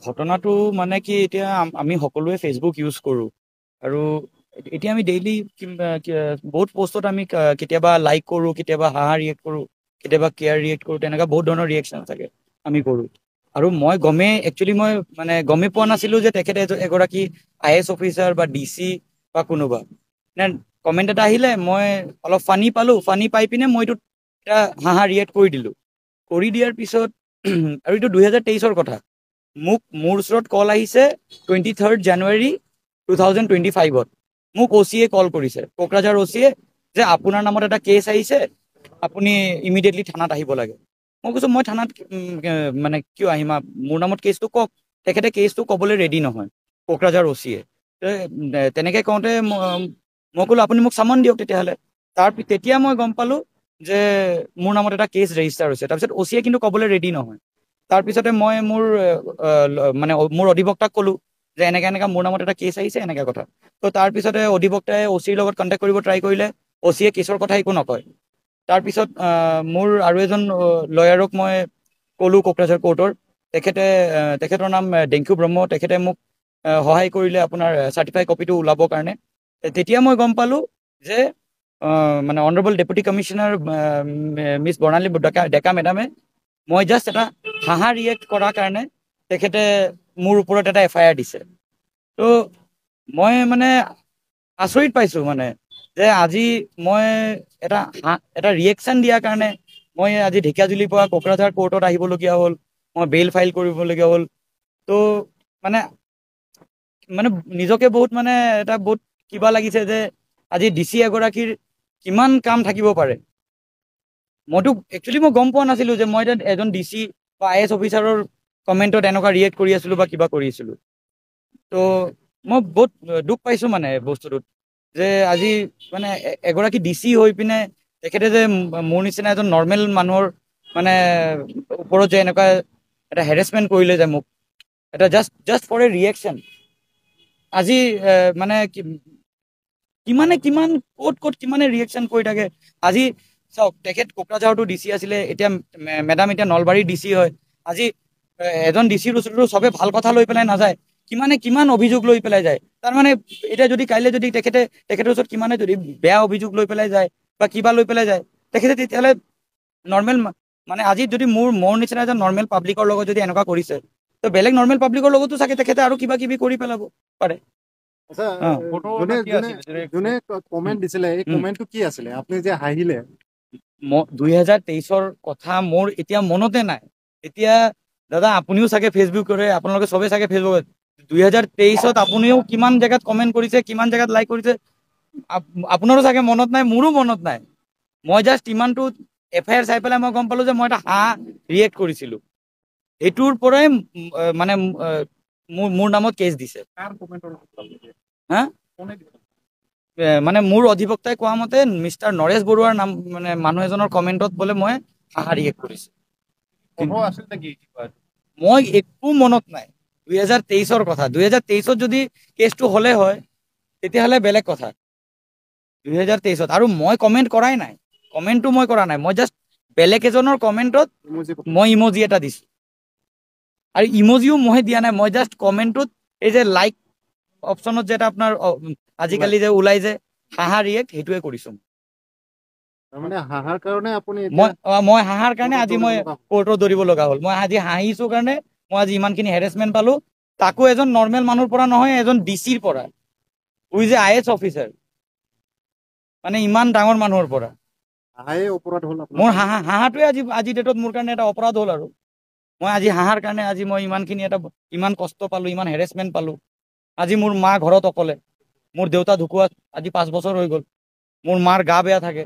ঘটনাটো মানে কি এতিয়া আমি সকলোৱে ফেচবুক ইউজ কৰোঁ আৰু এতিয়া আমি ডেইলি বহুত পোষ্টত আমি কেতিয়াবা লাইক কৰোঁ, কেতিয়াবা হাঁহা ৰিয়েক্ট কৰোঁ, কেতিয়াবা কেয়াৰ ৰিয়েক্ট কৰোঁ, তেনেকুৱা বহুত ধৰণৰ ৰিয়েকশ্যন থাকে আমি কৰোঁ। আৰু মই একচুৱেলি মই মানে গমেই পোৱা নাছিলোঁ যে তেখেতে এগৰাকী IAS অফিচাৰ বা DC বা কোনোবা নে কমেণ্ট এটা আহিলে, মই অলপ ফানি পালোঁ, ফানি পাই পিনে মই এইটো এটা হাঁহা ৰিয়েক্ট কৰি দিলোঁ। কৰি দিয়াৰ পিছত আৰু এইটো 2023ৰ কথা, মোৰ ওচৰত কল আহিছে 23 জানুৱাৰী 2025। মোক OC-য়ে কল কৰিছে, কোকৰাঝাৰ OC-য়ে, যে আপোনাৰ নামত এটা কেছ আহিছে, আপুনি ইমিডিয়েটলি থানাত আহিব লাগে। মই কৈছোঁ মই থানাত মানে কিয় আহিম, মোৰ নামত কেছটো কওক। তেখেতে কেছটো ক'বলৈ ৰেডি নহয়, কোকৰাঝাৰ OC-য়ে। তেনেকৈ কওঁতে মই ক'লোঁ আপুনি মোক চামন দিয়ক তেতিয়াহ'লে। তেতিয়া মই গম পালোঁ যে মোৰ নামত এটা কেছ ৰেজিষ্টাৰ হৈছে। তাৰপিছত OC-য়ে কিন্তু ক'বলৈ ৰেডি নহয়। তাৰপিছতে মই মানে মোৰ অধিবক্তাক ক'লোঁ যে এনেকৈ মোৰ নামত এটা কেছ আহিছে, এনেকৈ কথা। তো তাৰপিছতে অধিবক্তাই OC-ৰ লগত কণ্টেক্ট কৰিব ট্ৰাই কৰিলে, OC-য়ে কেছৰ কথা একো নকয়। তাৰপিছত মোৰ আৰু এজন লয়াৰক মই ক'লোঁ কোকৰাঝাৰ কোৰ্টৰ, তেখেতৰ নাম ডেংকু ব্ৰহ্ম। তেখেতে মোক সহায় কৰিলে আপোনাৰ চাৰ্টিফাই কপিটো ওলাবৰ কাৰণে। তেতিয়া মই গম পালোঁ যে মানে অনাৰেবল ডেপুটি কমিশ্যনাৰ মিছ বৰ্ণালী ডেকা মেডামে মই জাষ্ট এটা হাঁহা ৰিয়েক্ট কৰাৰ কাৰণে তেখেতে মোৰ ওপৰত এটা FIR দিছে। তো মই মানে আচৰিত পাইছোঁ মানে যে আজি মই এটা ৰিয়েকশ্যন দিয়াৰ কাৰণে মই আজি ঢেকিয়াজুলিৰ পৰা কোকৰাঝাৰ কোৰ্টত আহিবলগীয়া হ'ল, মই বেইল ফাইল কৰিবলগীয়া হ'ল। তো মানে নিজকে বহুত মানে এটা বহুত কিবা লাগিছে যে আজি DC এগৰাকীৰ কিমান কাম থাকিব পাৰে। মইতো একচুৱেলি মই গম পোৱা নাছিলোঁ যে মই এজন DC বা IAS অফিচাৰৰ কমেণ্টত এনেকুৱা ৰিয়েক্ট কৰি আছিলোঁ বা কিবা কৰি আছিলোঁ। তো মই বহুত দুখ পাইছোঁ মানে বস্তুটোত, যে আজি মানে এগৰাকী DC হৈ পিনে তেখেতে যে মোৰ নিচিনা এজন নৰ্মেল মানুহৰ মানে ওপৰত যে এনেকুৱা এটা হেৰেছমেণ্ট কৰিলে যে মোক, এটা জাষ্ট ফৰ এ ৰিয়েকশ্যন। আজি মানে কিমান ক'ত কিমানে ৰিয়েকশ্যন কৰি থাকে। আজি চাওক, তেখেত কোকৰাঝাৰতো DC আছিলে, এতিয়া মেডাম এতিয়া নলবাৰীৰ DC হয়। আজি এজন DCৰ ওচৰতো চবে ভাল কথা লৈ পেলাই নাযায়, কিমান অভিযোগ লৈ পেলাই যায়। তাৰমানে এতিয়া যদি কাইলৈ যদি তেখেতৰ ওচৰত কিমানে যদি বেয়া অভিযোগ লৈ পেলাই যায় বা কিবা লৈ পেলাই যায়, তেখেতে তেতিয়াহ'লে নৰ্মেল মানে আজি যদি মোৰ নিচিনা এজন নৰ্মেল পাব্লিকৰ লগত যদি এনেকুৱা কৰিছে, তো বেলেগ নৰ্মেল পাব্লিকৰ লগতো চাগে তেখেতে আৰু কিবা কিবি কৰি পেলাব পাৰে। যোনে কমেণ্ট দিছিলে, এই কমেণ্টটো কি আছিলে? আপুনি যে হাঁহিলে, 2023ৰ কথা মোৰ এতিয়া মনতে নাই। এতিয়া দাদা আপুনিও চাগে ফেচবুক কৰে, আপোনালোকে চবে চাগে ফেচবুকত 2023ত আপুনিও কিমান জেগাত কমেণ্ট কৰিছে, কিমান জেগাত লাইক কৰিছে, আপোনাৰো চাগে মনত নাই, মোৰো মনত নাই। মই জাষ্ট ইমানটো FIR চাই পেলাই মই গম পালোঁ যে মই এটা হাঁহা ৰিয়েক্ট কৰিছিলোঁ। এইটোৰ পৰাই মানে মোৰ নামত কেছ দিছে। হা, মানে মোৰ অধিবক্তাই কোৱা মতে মিষ্টাৰ নৰেশ বৰুৱাৰ নাম মানে মানুহ এজনৰ কমেণ্টত বোলে মই হাঁহা ৰিয়েক্ট কৰিছোঁ। মই একো মনত নাই। 2023ৰ কথা, 2023ত যদি কেছটো হ'লে হয় তেতিয়াহ'লে বেলেগ কথা। 2023ত আৰু মই কমেণ্ট কৰাই নাই, কমেণ্টটো মই কৰা নাই। মই জাষ্ট বেলেগ এজনৰ কমেণ্টত মই ইমজি এটা দিছোঁ, আৰু ইমজিও মই দিয়া নাই। মই জাষ্ট কমেণ্টটোত এই যে লাইক অপশ্যনত যে এটা আপোনাৰ আজিকালি যে ওলাই যে হাঁহা ৰিয়েক্ট, সেইটোৱে কৰিছোঁ। মানে হাঁহাৰ কাৰণে আপুনি মই হাঁহাৰ কাৰণে আজি মই কোৰ্টত দৌৰিব লগা হ'ল। মই আজি হাঁহিছোঁ কাৰণে মই আজি ইমানখিনি হেৰেছমেণ্ট পালোঁ, তাকো এজন নৰ্মেল মানুহৰ পৰা নহয়, এজন DCৰ পৰা, who is a IAS officer. মানে ইমান ডাঙৰ মানুহৰ পৰা অপৰাধ হ'ল। মোৰ হাঁহাটোৱে আজি ডেটত মোৰ কাৰণে এটা অপৰাধ হ'ল। আৰু মই আজি হাঁহাৰ কাৰণে আজি মই ইমান কষ্ট পালোঁ, ইমান হেৰেছমেণ্ট পালোঁ। আজি মোৰ মা ঘৰত অকলে, মোৰ দেউতা ঢুকুৱাত আজি 5 বছৰ হৈ গ'ল। মোৰ মাৰ গা বেয়া থাকে,